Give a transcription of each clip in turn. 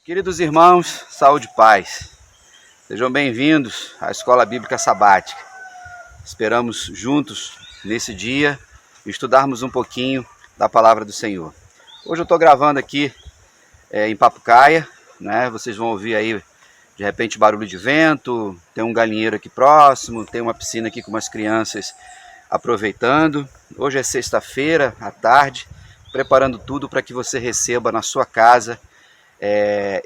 Queridos irmãos, saúde e paz. Sejam bem-vindos à Escola Bíblica Sabática. Esperamos juntos, nesse dia, estudarmos um pouquinho da Palavra do Senhor. Hoje eu estou gravando aqui em Papucaia, né? Vocês vão ouvir aí, de repente, barulho de vento, tem um galinheiro aqui próximo, tem uma piscina aqui com umas crianças aproveitando. Hoje é sexta-feira, à tarde, preparando tudo para que você receba na sua casa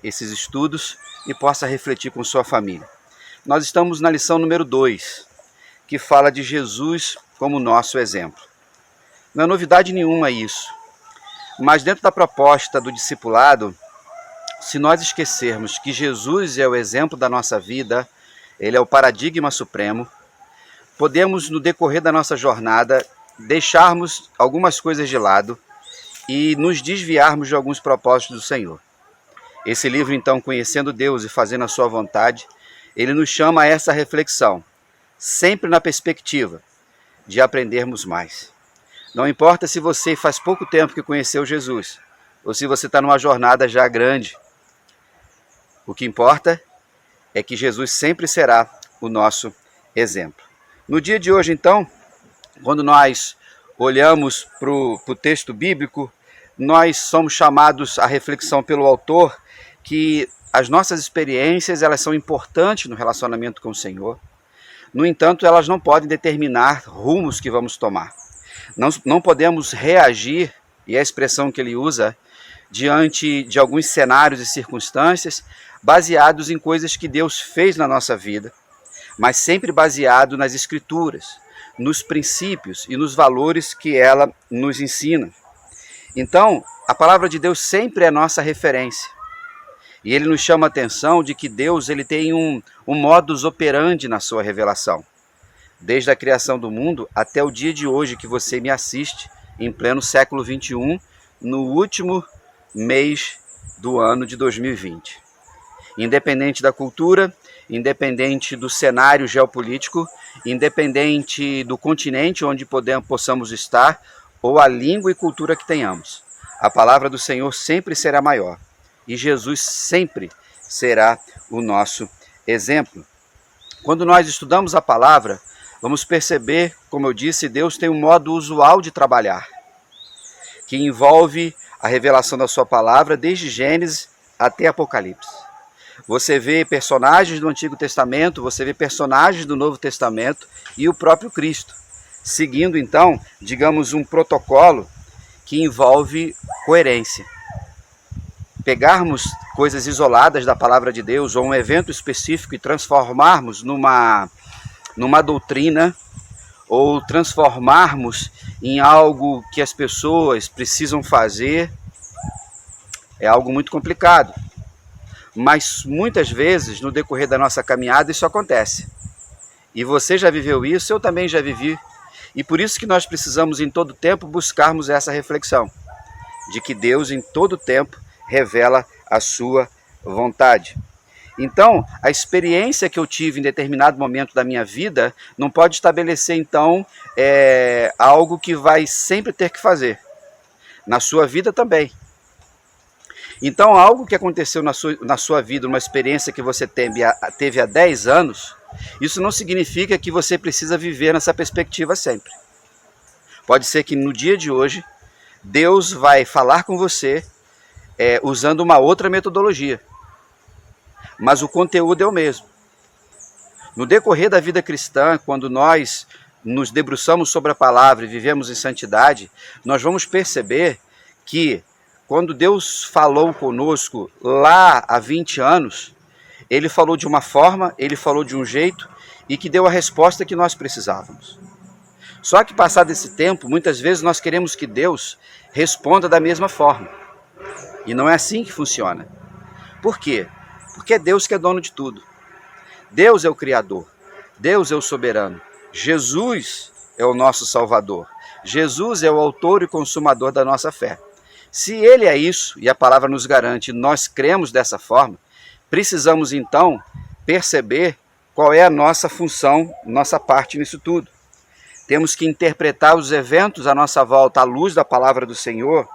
esses estudos e possa refletir com sua família. Nós estamos na lição número 2, que fala de Jesus como nosso exemplo. Não é novidade nenhuma isso, mas dentro da proposta do discipulado, se nós esquecermos que Jesus é o exemplo da nossa vida, ele é o paradigma supremo, podemos no decorrer da nossa jornada deixarmos algumas coisas de lado e nos desviarmos de alguns propósitos do Senhor. Esse livro, então, Conhecendo Deus e Fazendo a Sua Vontade, ele nos chama a essa reflexão, sempre na perspectiva de aprendermos mais. Não importa se você faz pouco tempo que conheceu Jesus, ou se você está numa jornada já grande, o que importa é que Jesus sempre será o nosso exemplo. No dia de hoje, então, quando nós olhamos para o texto bíblico, nós somos chamados à reflexão pelo autor que as nossas experiências elas são importantes no relacionamento com o Senhor. No entanto, elas não podem determinar rumos que vamos tomar. Não podemos reagir, e é a expressão que ele usa, diante de alguns cenários e circunstâncias baseados em coisas que Deus fez na nossa vida, mas sempre baseado nas Escrituras, nos princípios e nos valores que ela nos ensina. Então, a palavra de Deus sempre é nossa referência. E ele nos chama a atenção de que Deus ele tem um modus operandi na sua revelação. Desde a criação do mundo até o dia de hoje que você me assiste, em pleno século XXI, no último mês do ano de 2020. Independente da cultura, independente do cenário geopolítico, independente do continente onde possamos estar, ou a língua e cultura que tenhamos, a palavra do Senhor sempre será maior. E Jesus sempre será o nosso exemplo. Quando nós estudamos a palavra, vamos perceber, como eu disse, Deus tem um modo usual de trabalhar, que envolve a revelação da sua palavra desde Gênesis até Apocalipse. Você vê personagens do Antigo Testamento, você vê personagens do Novo Testamento e o próprio Cristo, seguindo então, digamos, um protocolo que envolve coerência. Pegarmos coisas isoladas da palavra de Deus ou um evento específico e transformarmos numa doutrina ou transformarmos em algo que as pessoas precisam fazer é algo muito complicado. Mas muitas vezes no decorrer da nossa caminhada isso acontece. E você já viveu isso, eu também já vivi. E por isso que nós precisamos em todo tempo buscarmos essa reflexão de que Deus em todo tempo revela a sua vontade. Então, a experiência que eu tive em determinado momento da minha vida não pode estabelecer, então, algo que vai sempre ter que fazer. Na sua vida também. Então, algo que aconteceu na sua vida, uma experiência que você teve há 10 anos, isso não significa que você precisa viver nessa perspectiva sempre. Pode ser que no dia de hoje, Deus vai falar com você usando uma outra metodologia. Mas o conteúdo é o mesmo. No decorrer da vida cristã, quando nós nos debruçamos sobre a palavra e vivemos em santidade, nós vamos perceber que quando Deus falou conosco lá há 20 anos, Ele falou de uma forma, Ele falou de um jeito e que deu a resposta que nós precisávamos. Só que passado esse tempo, muitas vezes nós queremos que Deus responda da mesma forma. E não é assim que funciona. Por quê? Porque é Deus que é dono de tudo. Deus é o Criador. Deus é o soberano. Jesus é o nosso Salvador. Jesus é o autor e consumador da nossa fé. Se Ele é isso, e a palavra nos garante, nós cremos dessa forma, precisamos então perceber qual é a nossa função, nossa parte nisso tudo. Temos que interpretar os eventos à nossa volta à luz da palavra do Senhor,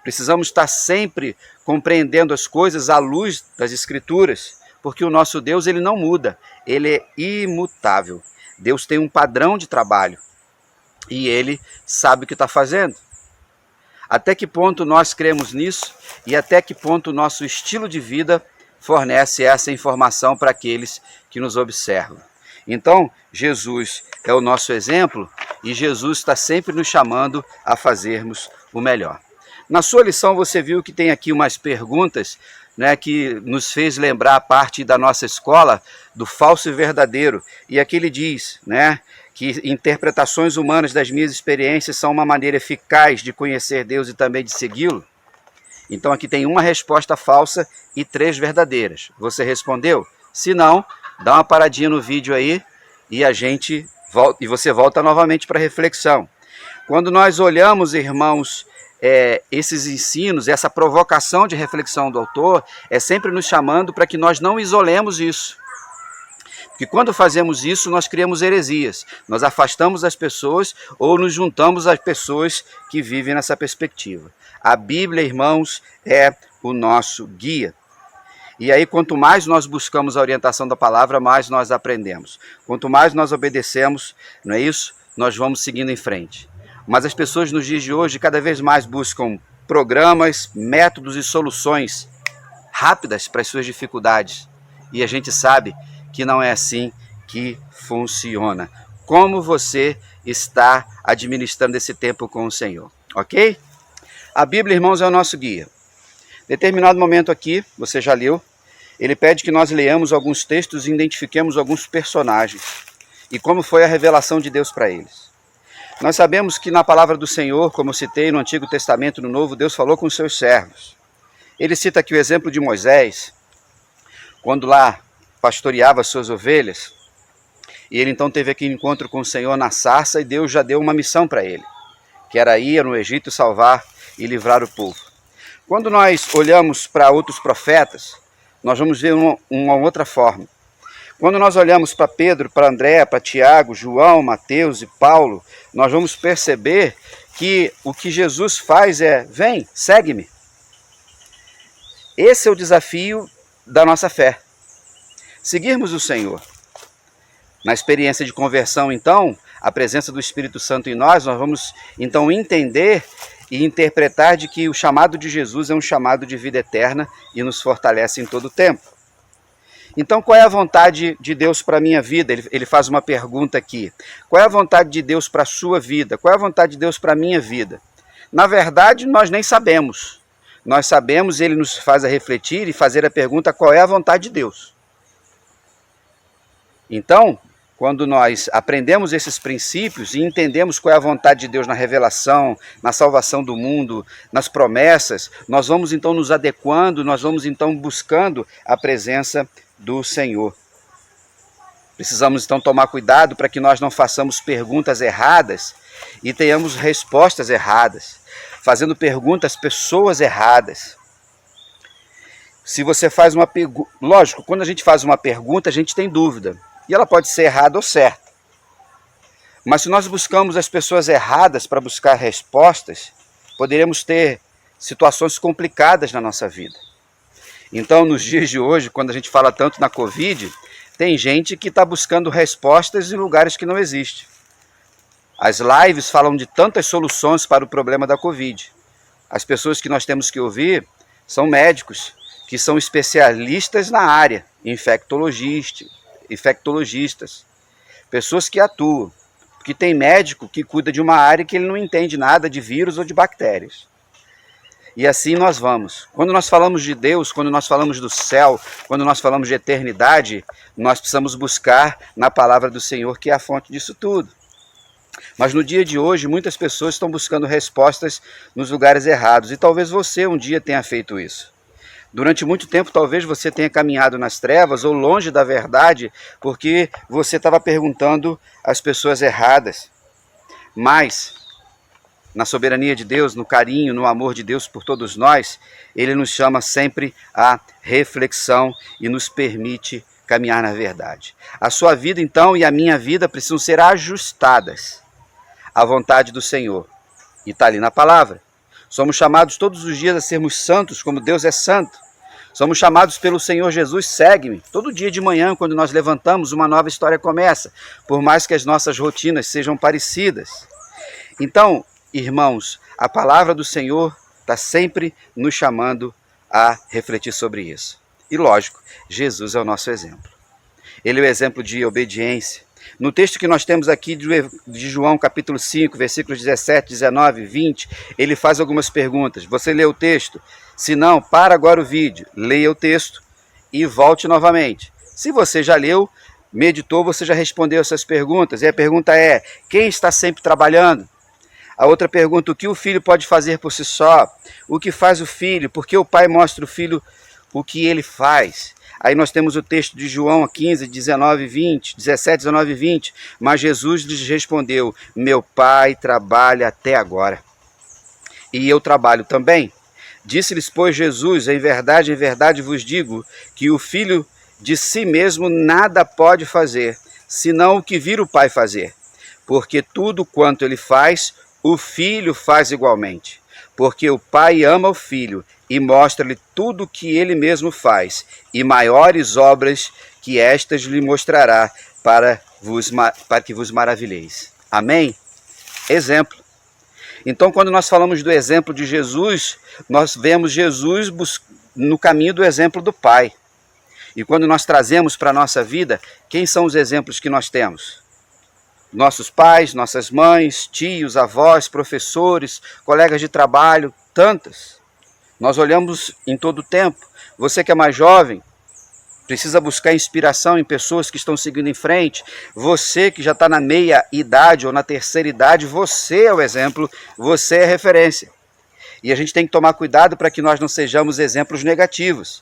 Precisamos estar sempre compreendendo as coisas à luz das Escrituras, porque o nosso Deus, ele não muda, ele é imutável. Deus tem um padrão de trabalho e ele sabe o que está fazendo. Até que ponto nós cremos nisso e até que ponto o nosso estilo de vida fornece essa informação para aqueles que nos observam. Então, Jesus é o nosso exemplo e Jesus está sempre nos chamando a fazermos o melhor. Na sua lição você viu que tem aqui umas perguntas, né, que nos fez lembrar a parte da nossa escola do falso e verdadeiro. E aqui ele diz, né, que interpretações humanas das minhas experiências são uma maneira eficaz de conhecer Deus e também de segui-lo. Então aqui tem uma resposta falsa e 3 verdadeiras. Você respondeu? Se não, dá uma paradinha no vídeo aí e a gente volta, e você volta novamente para a reflexão. Quando nós olhamos, irmãos, esses ensinos, essa provocação de reflexão do autor, é sempre nos chamando para que nós não isolemos isso. Porque quando fazemos isso, nós criamos heresias. Nós afastamos as pessoas ou nos juntamos às pessoas que vivem nessa perspectiva. A Bíblia, irmãos, é o nosso guia. E aí, quanto mais nós buscamos a orientação da palavra, mais nós aprendemos. Quanto mais nós obedecemos, não é isso? Nós vamos seguindo em frente. Mas as pessoas nos dias de hoje cada vez mais buscam programas, métodos e soluções rápidas para as suas dificuldades. E a gente sabe que não é assim que funciona. Como você está administrando esse tempo com o Senhor, ok? A Bíblia, irmãos, é o nosso guia. Determinado momento aqui, você já leu, ele pede que nós leamos alguns textos e identifiquemos alguns personagens e como foi a revelação de Deus para eles. Nós sabemos que na palavra do Senhor, como eu citei no Antigo Testamento e no Novo, Deus falou com os seus servos. Ele cita aqui o exemplo de Moisés, quando lá pastoreava as suas ovelhas, e ele então teve aquele encontro com o Senhor na sarça, e Deus já deu uma missão para ele, que era ir no Egito salvar e livrar o povo. Quando nós olhamos para outros profetas, nós vamos ver uma outra forma. Quando nós olhamos para Pedro, para André, para Tiago, João, Mateus e Paulo, nós vamos perceber que o que Jesus faz é: vem, segue-me. Esse é o desafio da nossa fé. Seguirmos o Senhor. Na experiência de conversão, então, a presença do Espírito Santo em nós vamos então entender e interpretar de que o chamado de Jesus é um chamado de vida eterna e nos fortalece em todo o tempo. Então, qual é a vontade de Deus para a minha vida? Ele faz uma pergunta aqui. Qual é a vontade de Deus para a sua vida? Qual é a vontade de Deus para a minha vida? Na verdade, nós nem sabemos. Nós sabemos, ele nos faz a refletir e fazer a pergunta: qual é a vontade de Deus? Então, quando nós aprendemos esses princípios e entendemos qual é a vontade de Deus na revelação, na salvação do mundo, nas promessas, nós vamos então nos adequando, nós vamos então buscando a presença do Senhor. Precisamos então tomar cuidado para que nós não façamos perguntas erradas e tenhamos respostas erradas, fazendo perguntas às pessoas erradas. Se você faz uma pergunta, lógico, quando a gente faz uma pergunta, a gente tem dúvida. E ela pode ser errada ou certa. Mas se nós buscamos as pessoas erradas para buscar respostas, poderemos ter situações complicadas na nossa vida. Então, nos dias de hoje, quando a gente fala tanto na Covid, tem gente que está buscando respostas em lugares que não existem. As lives falam de tantas soluções para o problema da Covid. As pessoas que nós temos que ouvir são médicos, que são especialistas na área, infectologistas, pessoas que atuam, porque tem médico que cuida de uma área que ele não entende nada de vírus ou de bactérias. E assim nós vamos. Quando nós falamos de Deus, quando nós falamos do céu, quando nós falamos de eternidade, nós precisamos buscar na palavra do Senhor, que é a fonte disso tudo. Mas no dia de hoje, muitas pessoas estão buscando respostas nos lugares errados, e talvez você um dia tenha feito isso. Durante muito tempo, talvez você tenha caminhado nas trevas ou longe da verdade, porque você estava perguntando às pessoas erradas. Mas, na soberania de Deus, no carinho, no amor de Deus por todos nós, Ele nos chama sempre à reflexão e nos permite caminhar na verdade. A sua vida, então, e a minha vida precisam ser ajustadas à vontade do Senhor. E está ali na palavra. Somos chamados todos os dias a sermos santos, como Deus é santo. Somos chamados pelo Senhor Jesus, segue-me. Todo dia de manhã, quando nós levantamos, uma nova história começa, por mais que as nossas rotinas sejam parecidas. Então, irmãos, a palavra do Senhor está sempre nos chamando a refletir sobre isso. E lógico, Jesus é o nosso exemplo. Ele é o exemplo de obediência. No texto que nós temos aqui de João capítulo 5, versículos 17, 19, 20, ele faz algumas perguntas. Você lê o texto? Se não, para agora o vídeo, leia o texto e volte novamente. Se você já leu, meditou, você já respondeu essas perguntas. E a pergunta é, quem está sempre trabalhando? A outra pergunta, o que o filho pode fazer por si só? O que faz o filho? Por que o pai mostra o filho o que ele faz? Aí nós temos o texto de João 15, 19, 20, 17, 19 e 20. Mas Jesus lhes respondeu, meu pai trabalha até agora. E eu trabalho também. Disse-lhes, pois, Jesus, em verdade vos digo, que o filho de si mesmo nada pode fazer, senão o que vir o pai fazer. Porque tudo quanto ele faz, o filho faz igualmente. Porque o pai ama o filho e mostra-lhe tudo o que ele mesmo faz, e maiores obras que estas lhe mostrará para que vos maravilheis. Amém? Exemplo. Então, quando nós falamos do exemplo de Jesus, nós vemos Jesus no caminho do exemplo do Pai. E quando nós trazemos para a nossa vida, quem são os exemplos que nós temos? Nossos pais, nossas mães, tios, avós, professores, colegas de trabalho, tantas. Nós olhamos em todo o tempo. Você que é mais jovem, precisa buscar inspiração em pessoas que estão seguindo em frente. Você que já está na meia idade ou na terceira idade, você é o exemplo, você é a referência. E a gente tem que tomar cuidado para que nós não sejamos exemplos negativos.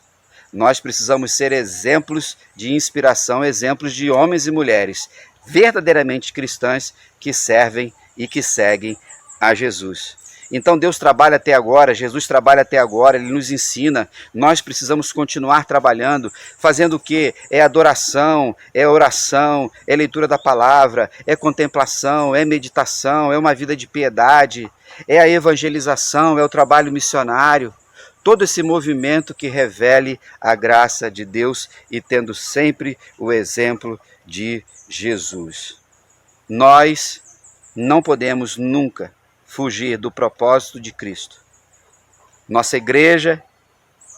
Nós precisamos ser exemplos de inspiração, exemplos de homens e mulheres verdadeiramente cristãs que servem e que seguem a Jesus. Então Deus trabalha até agora, Jesus trabalha até agora, Ele nos ensina, nós precisamos continuar trabalhando, fazendo o quê? É adoração, é oração, é leitura da palavra, é contemplação, é meditação, é uma vida de piedade, é a evangelização, é o trabalho missionário, todo esse movimento que revele a graça de Deus e tendo sempre o exemplo de Jesus. Nós não podemos nunca fugir do propósito de Cristo. Nossa igreja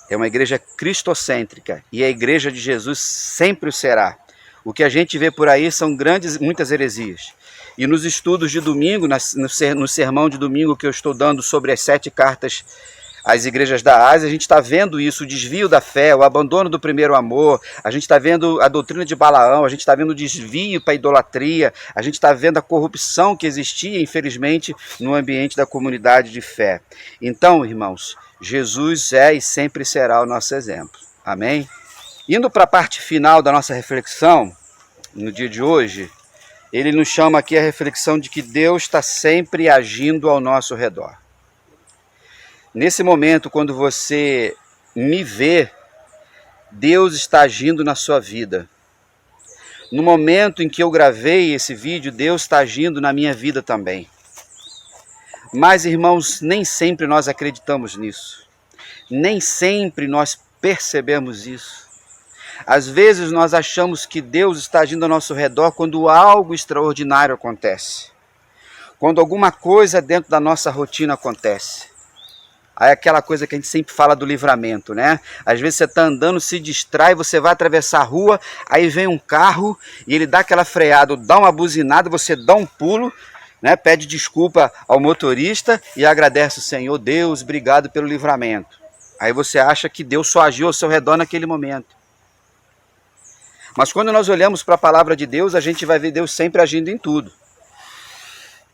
é uma igreja cristocêntrica e a igreja de Jesus sempre o será. O que a gente vê por aí são muitas heresias. E nos estudos de domingo, no sermão de domingo que eu estou dando sobre as 7 cartas às igrejas da Ásia, a gente está vendo isso, o desvio da fé, o abandono do primeiro amor, a gente está vendo a doutrina de Balaão, a gente está vendo o desvio para a idolatria, a gente está vendo a corrupção que existia, infelizmente, no ambiente da comunidade de fé. Então, irmãos, Jesus é e sempre será o nosso exemplo. Amém? Indo para a parte final da nossa reflexão, no dia de hoje, ele nos chama aqui a reflexão de que Deus está sempre agindo ao nosso redor. Nesse momento, quando você me vê, Deus está agindo na sua vida. No momento em que eu gravei esse vídeo, Deus está agindo na minha vida também. Mas, irmãos, nem sempre nós acreditamos nisso. Nem sempre nós percebemos isso. Às vezes nós achamos que Deus está agindo ao nosso redor quando algo extraordinário acontece. Quando alguma coisa dentro da nossa rotina acontece. Aí aquela coisa que a gente sempre fala do livramento, né? Às vezes você está andando, se distrai, você vai atravessar a rua, aí vem um carro e ele dá aquela freada, dá uma buzinada, você dá um pulo, né? Pede desculpa ao motorista e agradece o Senhor, Deus, obrigado pelo livramento. Aí você acha que Deus só agiu ao seu redor naquele momento. Mas quando nós olhamos para a palavra de Deus, a gente vai ver Deus sempre agindo em tudo.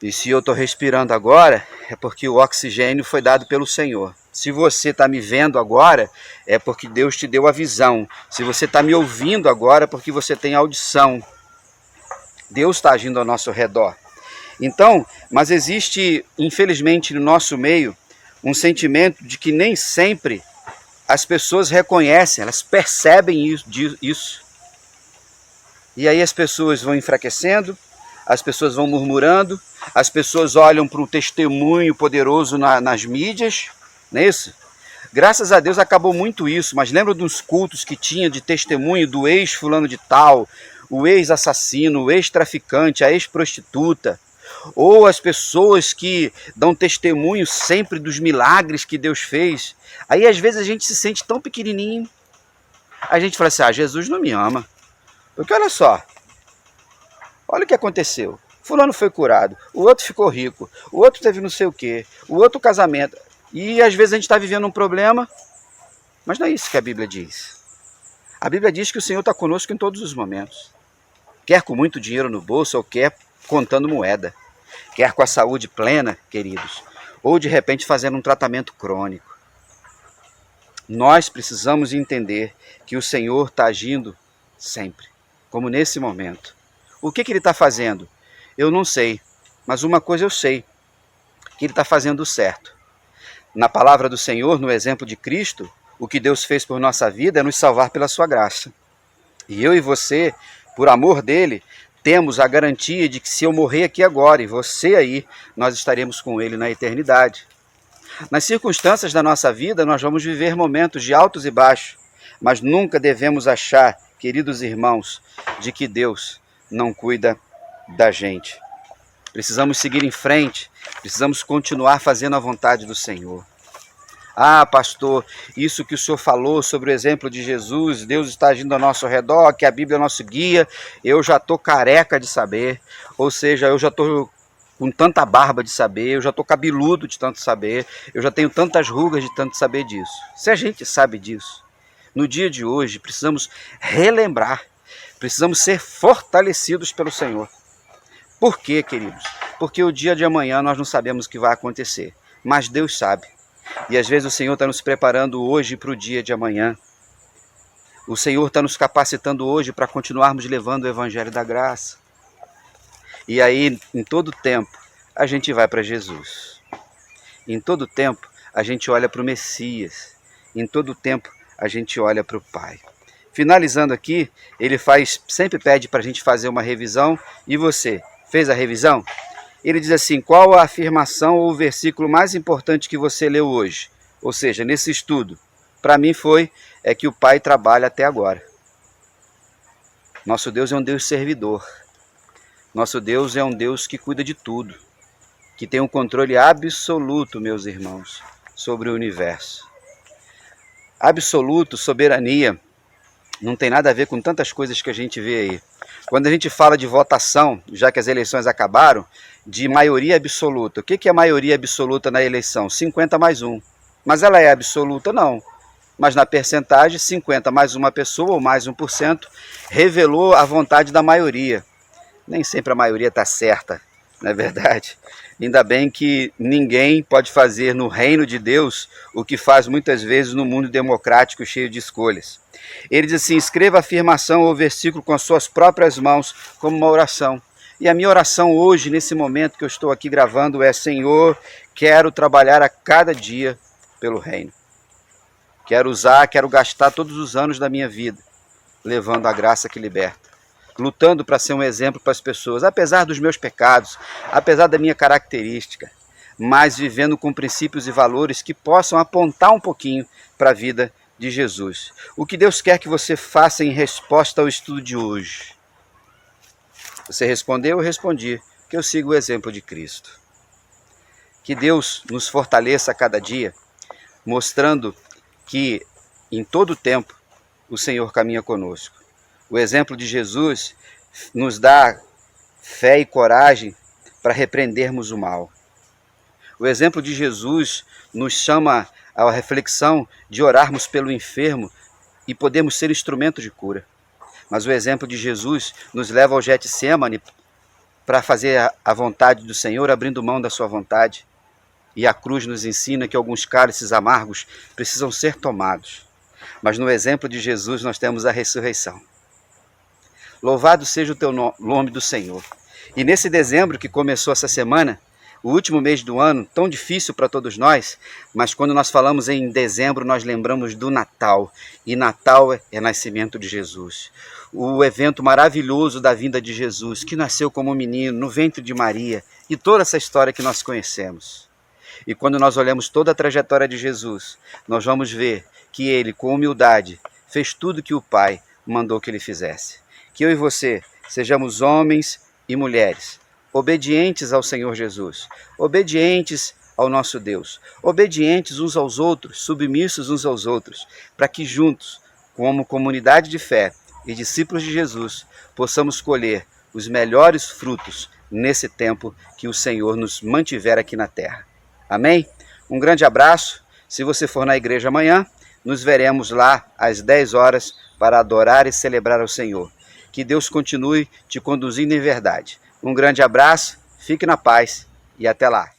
E se eu estou respirando agora, é porque o oxigênio foi dado pelo Senhor. Se você está me vendo agora, é porque Deus te deu a visão. Se você está me ouvindo agora, é porque você tem audição. Deus está agindo ao nosso redor. Então, mas existe, infelizmente, no nosso meio, um sentimento de que nem sempre as pessoas reconhecem, elas percebem isso. E aí as pessoas vão enfraquecendo, as pessoas vão murmurando, as pessoas olham para o testemunho poderoso nas mídias, não é isso? Graças a Deus acabou muito isso, mas lembra dos cultos que tinha de testemunho do ex-fulano de tal, o ex-assassino, o ex-traficante, a ex-prostituta, ou as pessoas que dão testemunho sempre dos milagres que Deus fez. Aí às vezes a gente se sente tão pequenininho, a gente fala assim, Jesus não me ama, porque olha só, olha o que aconteceu, fulano foi curado, o outro ficou rico, o outro teve não sei o quê, o outro casamento, e às vezes a gente está vivendo um problema, mas não é isso que a Bíblia diz. A Bíblia diz que o Senhor está conosco em todos os momentos, quer com muito dinheiro no bolso ou quer contando moeda, quer com a saúde plena, queridos, ou de repente fazendo um tratamento crônico. Nós precisamos entender que o Senhor está agindo sempre, como nesse momento. O que Ele está fazendo? Eu não sei, mas uma coisa eu sei, que Ele está fazendo o certo. Na palavra do Senhor, no exemplo de Cristo, o que Deus fez por nossa vida é nos salvar pela sua graça. E eu e você, por amor dele, temos a garantia de que se eu morrer aqui agora e você aí, nós estaremos com ele na eternidade. Nas circunstâncias da nossa vida, nós vamos viver momentos de altos e baixos, mas nunca devemos achar, queridos irmãos, de que Deus não cuida da gente. Precisamos seguir em frente, precisamos continuar fazendo a vontade do Senhor. Ah, pastor, isso que o senhor falou sobre o exemplo de Jesus, Deus está agindo ao nosso redor, que a Bíblia é nosso guia, eu já estou careca de saber, ou seja, eu já estou com tanta barba de saber, eu já estou cabeludo de tanto saber, eu já tenho tantas rugas de tanto saber disso. Se a gente sabe disso, no dia de hoje precisamos relembrar, precisamos ser fortalecidos pelo Senhor. Por quê, queridos? Porque o dia de amanhã nós não sabemos o que vai acontecer, mas Deus sabe. E às vezes o Senhor está nos preparando hoje para o dia de amanhã. O Senhor está nos capacitando hoje para continuarmos levando o Evangelho da Graça. E aí, em todo tempo, a gente vai para Jesus. Em todo tempo, a gente olha para o Messias. Em todo tempo, a gente olha para o Pai. Finalizando aqui, ele sempre pede para a gente fazer uma revisão. E você, fez a revisão? Ele diz assim, qual a afirmação ou o versículo mais importante que você leu hoje? Ou seja, nesse estudo, para mim é que o Pai trabalha até agora. Nosso Deus é um Deus servidor. Nosso Deus é um Deus que cuida de tudo, que tem um controle absoluto, meus irmãos, sobre o universo. Absoluto, soberania, não tem nada a ver com tantas coisas que a gente vê aí. Quando a gente fala de votação, já que as eleições acabaram, de maioria absoluta. O que é maioria absoluta na eleição? 50 mais 1. Mas ela é absoluta? Não. Mas na percentagem, 50 mais uma pessoa, ou mais 1%, revelou a vontade da maioria. Nem sempre a maioria está certa, não é verdade? Ainda bem que ninguém pode fazer no reino de Deus o que faz muitas vezes no mundo democrático cheio de escolhas. Ele diz assim, escreva a afirmação ou versículo com as suas próprias mãos como uma oração. E a minha oração hoje, nesse momento que eu estou aqui gravando, é Senhor, quero trabalhar a cada dia pelo reino. Quero gastar todos os anos da minha vida, levando a graça que liberta. Lutando para ser um exemplo para as pessoas, apesar dos meus pecados, apesar da minha característica, mas vivendo com princípios e valores que possam apontar um pouquinho para a vida de Jesus. O que Deus quer que você faça em resposta ao estudo de hoje? Você respondeu? Eu respondi, que eu sigo o exemplo de Cristo. Que Deus nos fortaleça a cada dia, mostrando que em todo tempo o Senhor caminha conosco. O exemplo de Jesus nos dá fé e coragem para repreendermos o mal. O exemplo de Jesus nos chama à reflexão de orarmos pelo enfermo e podermos ser instrumento de cura. Mas o exemplo de Jesus nos leva ao Getsêmani para fazer a vontade do Senhor, abrindo mão da sua vontade. E a cruz nos ensina que alguns cálices amargos precisam ser tomados. Mas no exemplo de Jesus nós temos a ressurreição. Louvado seja o teu nome do Senhor. E nesse dezembro que começou essa semana, o último mês do ano, tão difícil para todos nós, mas quando nós falamos em dezembro, nós lembramos do Natal. E Natal é nascimento de Jesus. O evento maravilhoso da vinda de Jesus, que nasceu como um menino no ventre de Maria, e toda essa história que nós conhecemos. E quando nós olhamos toda a trajetória de Jesus, nós vamos ver que ele, com humildade, fez tudo que o Pai mandou que ele fizesse. Que eu e você sejamos homens e mulheres obedientes ao Senhor Jesus, obedientes ao nosso Deus, obedientes uns aos outros, submissos uns aos outros, para que juntos, como comunidade de fé e discípulos de Jesus, possamos colher os melhores frutos nesse tempo que o Senhor nos mantiver aqui na terra. Amém? Um grande abraço. Se você for na igreja amanhã, nos veremos lá às 10 horas para adorar e celebrar ao Senhor. Que Deus continue te conduzindo em verdade. Um grande abraço, fique na paz e até lá.